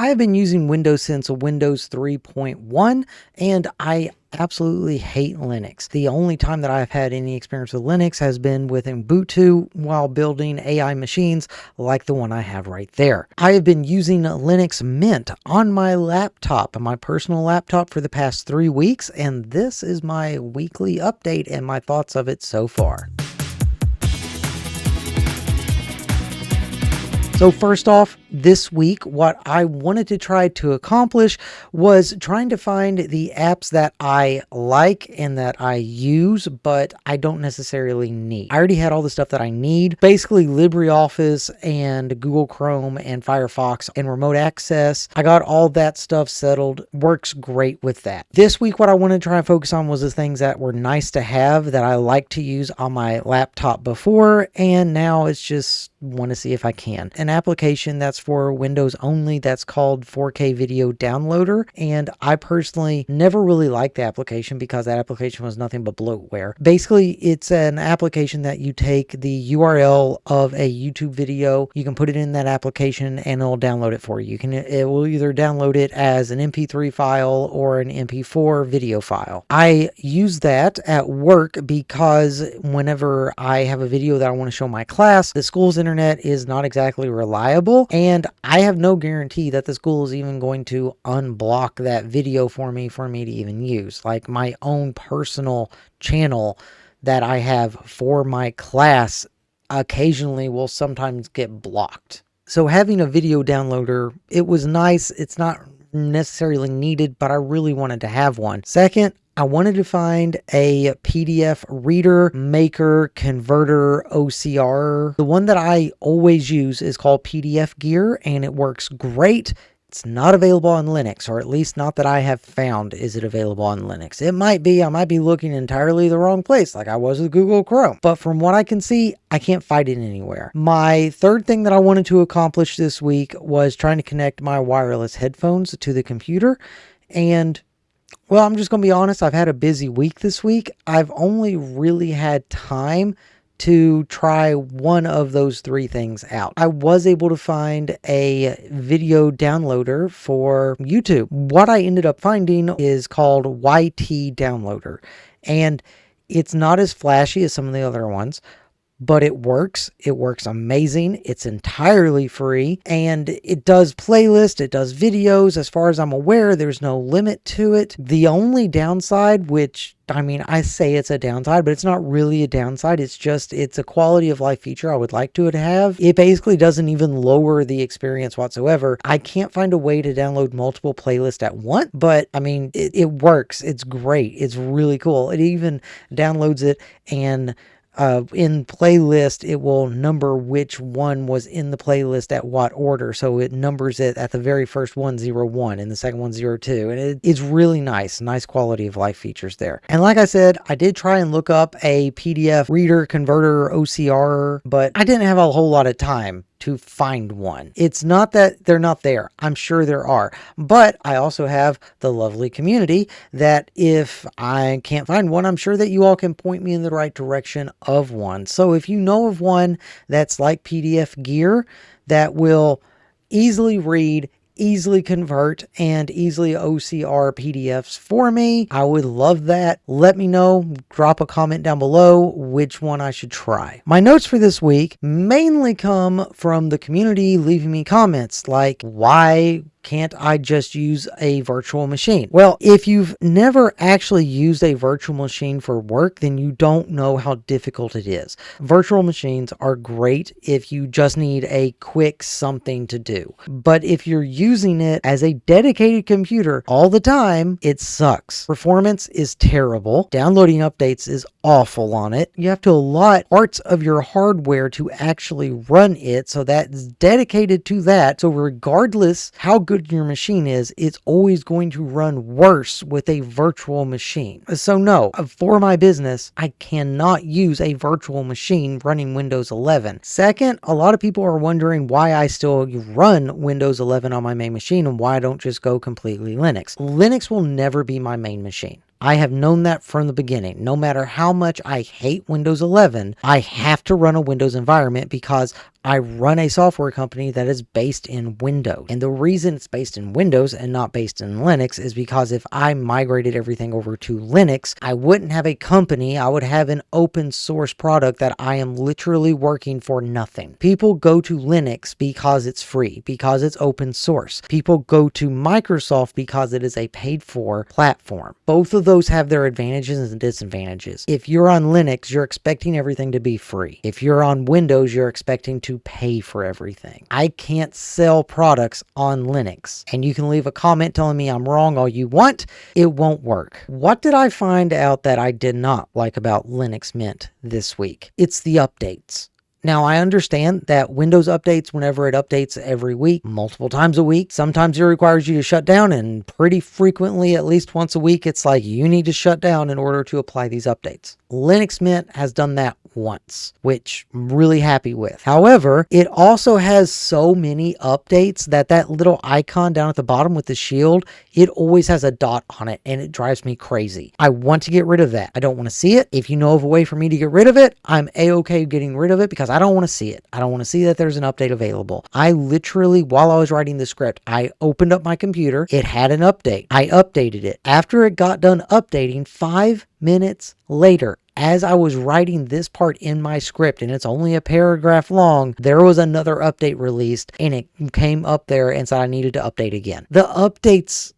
I've been using Windows since Windows 3.1, and I absolutely hate Linux. The only time that I've had any experience with Linux has been with Ubuntu while building AI machines like the one I have right there. I have been using Linux Mint on my laptop, my personal laptop, for the past 3 weeks, and this is my weekly update and my thoughts of it so far. So first off, this week, what I wanted to try to accomplish was trying to find the apps that I like and that I use, but I don't necessarily need. I already had all the stuff that I need. Basically, LibreOffice and Google Chrome and Firefox and remote access. I got all that stuff settled. Works great with that. This week, what I wanted to try and focus on was the things that were nice to have that I like to use on my laptop before, and now it's just want to see if I can. An application that's for Windows only that's called 4K Video Downloader, and I personally never really liked the application because that application was nothing but bloatware. Basically, it's an application that you take the URL of a YouTube video, you can put it in that application, and it'll download it for you. It will either download it as an MP3 file or an MP4 video file. I use that at work because whenever I have a video that I want to show my class, the school's internet is not exactly reliable, and I have no guarantee that the school is even going to unblock that video for me to even use. Like my own personal channel that I have for my class occasionally will sometimes get blocked. So having a video downloader, it was nice. It's not necessarily needed, but I really wanted to have one. Second, I wanted to find a PDF reader, maker, converter, OCRer. The one that I always use is called PDF Gear, and it works great. It's not available on Linux, or at least not that I have found is it available on Linux. It might be. I might be looking entirely the wrong place like I was with Google Chrome. But from what I can see, I can't find it anywhere. My third thing that I wanted to accomplish this week was trying to connect my wireless headphones to the computer, and well, I'm just going to be honest, I've had a busy week this week. I've only really had time to try one of those three things out. I was able to find a video downloader for YouTube. What I ended up finding is called YT Downloader, and it's not as flashy as some of the other ones, but it works. It works amazing. It's entirely free, and it does playlists, it does videos. As far as I'm aware, there's no limit to it. The only downside, which I say it's a downside, but it's not really a downside. It's a quality of life feature I would like to have. It basically doesn't even lower the experience whatsoever. I can't find a way to download multiple playlists at once, but it works. It's great. It's really cool. It even downloads it, and in playlist, it will number which one was in the playlist at what order. So it numbers it at the very first 101 and the second 102. And it's really nice quality of life features there. And like I said, I did try and look up a PDF reader, converter, OCR, but I didn't have a whole lot of time to find one. It's not that they're not there. I'm sure there are. But I also have the lovely community that if I can't find one, I'm sure that you all can point me in the right direction of one. So if you know of one that's like PDF Gear that will easily read, easily convert, and easily OCR PDFs for me, I would love that. Let me know. Drop a comment down below which one I should try. My notes for this week mainly come from the community leaving me comments like, why can't I just use a virtual machine? Well, if you've never actually used a virtual machine for work, then you don't know how difficult it is. Virtual machines are great if you just need a quick something to do. But if you're using it as a dedicated computer all the time, it sucks. Performance is terrible. Downloading updates is awful on it. You have to allot parts of your hardware to actually run it, so that's dedicated to that. So regardless how good your machine is, it's always going to run worse with a virtual machine. So no, for my business, I cannot use a virtual machine running Windows 11. Second, a lot of people are wondering why I still run Windows 11 on my main machine and why I don't just go completely Linux. Linux will never be my main machine. I have known that from the beginning. No matter how much I hate Windows 11, I have to run a Windows environment because I run a software company that is based in Windows. And the reason it's based in Windows and not based in Linux is because if I migrated everything over to Linux, I wouldn't have a company. I would have an open source product that I am literally working for nothing. People go to Linux because it's free, because it's open source. People go to Microsoft because it is a paid for platform. Both of those have their advantages and disadvantages. If you're on Linux, you're expecting everything to be free. If you're on Windows, you're expecting to pay for everything. I can't sell products on Linux. And you can leave a comment telling me I'm wrong all you want. It won't work. What did I find out that I did not like about Linux Mint this week? It's the updates. Now, I understand that Windows updates whenever it updates every week, multiple times a week. Sometimes it requires you to shut down, and pretty frequently, at least once a week, it's like you need to shut down in order to apply these updates. Linux Mint has done that once, which I'm really happy with. However, it also has so many updates that little icon down at the bottom with the shield, it always has a dot on it, and it drives me crazy. I want to get rid of that. I don't want to see it. If you know of a way for me to get rid of it, I'm a-okay getting rid of it because I don't want to see it. I don't want to see that there's an update available. I literally, while I was writing the script, I opened up my computer. It had an update. I updated it. After it got done updating, 5 minutes later, as I was writing this part in my script, and it's only a paragraph long, there was another update released, and it came up there and said I needed to update again. The updates,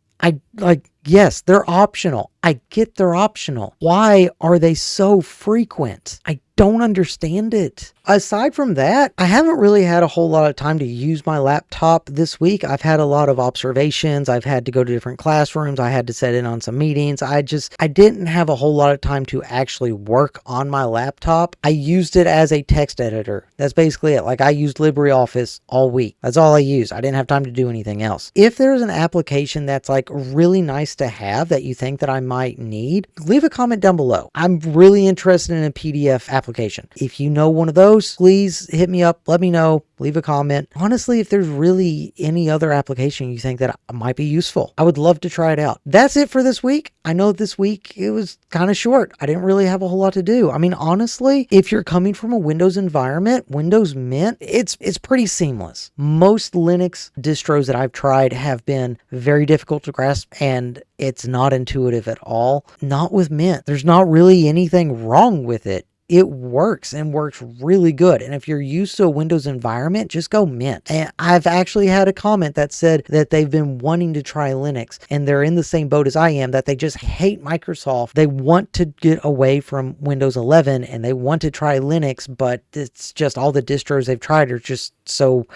yes, they're optional. I get they're optional. Why are they so frequent? I don't understand it. Aside from that, I haven't really had a whole lot of time to use my laptop this week. I've had a lot of observations. I've had to go to different classrooms. I had to set in on some meetings. I didn't have a whole lot of time to actually work on my laptop. I used it as a text editor. That's basically it. Like, I used LibreOffice all week. That's all I used. I didn't have time to do anything else. If there's an application that's like really nice to have that you think that I might need, leave a comment down below. I'm really interested in a PDF application. If you know one of those, please hit me up, let me know, leave a comment. Honestly, if there's really any other application you think that might be useful, I would love to try it out. That's it for this week. I know this week it was kind of short. I didn't really have a whole lot to do. I mean, honestly, if you're coming from a Windows environment, Windows Mint, it's pretty seamless. Most Linux distros that I've tried have been very difficult to grasp, and it's not intuitive at all. Not with Mint. There's not really anything wrong with it. It works and works really good. And if you're used to a Windows environment, just go Mint. And I've actually had a comment that said that they've been wanting to try Linux and they're in the same boat as I am, that they just hate Microsoft. They want to get away from Windows 11 and they want to try Linux, but it's just all the distros they've tried are just so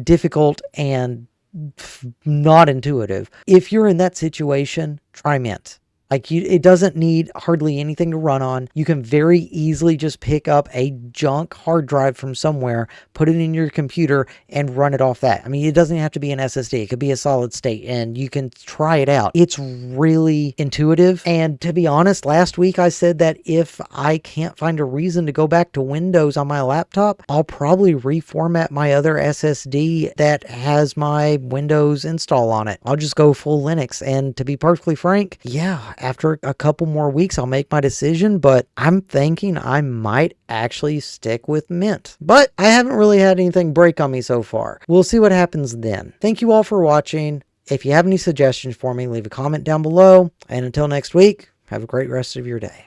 difficult and not intuitive. If you're in that situation, try Mint. It doesn't need hardly anything to run on. You can very easily just pick up a junk hard drive from somewhere, put it in your computer, and run it off that. I mean, it doesn't have to be an SSD. It could be a solid state, and you can try it out. It's really intuitive. And to be honest, last week I said that if I can't find a reason to go back to Windows on my laptop, I'll probably reformat my other SSD that has my Windows install on it. I'll just go full Linux. And to be perfectly frank, yeah, after a couple more weeks, I'll make my decision, but I'm thinking I might actually stick with Mint. But I haven't really had anything break on me so far. We'll see what happens then. Thank you all for watching. If you have any suggestions for me, leave a comment down below. And until next week, have a great rest of your day.